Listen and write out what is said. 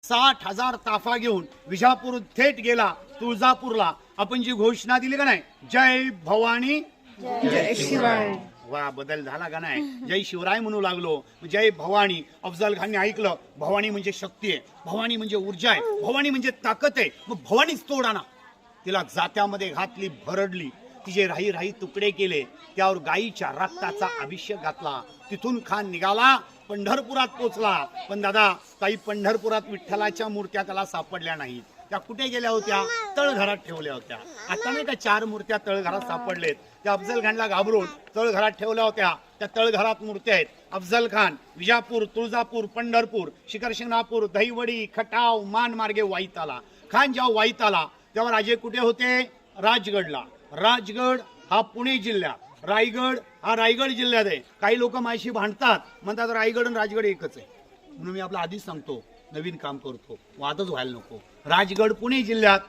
60,000 ताफा घेऊन विजापूर थेट गेला तुळजापूरला. आपण जी घोषणा दिली का नाही, जय भवानी जय शिवाय. वा, बदल झाला का नाही? जय शिवराय म्हणू लागलो, जय भवानी. अफजल खानने ऐकलं, भवानी म्हणजे शक्ती आहे, भवानी म्हणजे ऊर्जा आहे, भवानी म्हणजे ताकद आहे. मग भवानीच तोडा ना. तिला जात्यामध्ये घातली, भरडली, तिचे राही राही तुकडे केले, त्यावर गायीच्या रक्ताचा अभिषेक घातला. तिथून खान निघाला, पंढरपुरात पोचला. पण दादा, काही पंढरपुरात विठ्ठलाच्या मूर्त्या त्याला सापडल्या नाहीत. त्या कुठे गेल्या होत्या? तळघरात ठेवल्या होत्या. आता नाही का 4 मूर्त्या तळघरात सापडलेत. त्या अफजल खानला घाबरून तळघरात ठेवल्या होत्या. त्या तळघरात मूर्त्या आहेत. अफजल खान विजापूर, तुळजापूर, पंढरपूर, शिखरशिंगणापूर, दहिवडी, खटाव, मानमार्गे वाईत आला. खान जेव्हा वाईत आला तेव्हा राजे कुठे होते? राजगडला. राजगड हा पुणे जिल्ह्यात, रायगड हा रायगड जिल्ह्यात आहे. काही लोक माझ्याशी भांडतात, म्हणतात रायगड आणि राजगड एकच आहे. म्हणून मी आपला आधीच सांगतो, नवीन काम करतो, वादच व्हायला नको. राजगड पुणे जिल्ह्यात,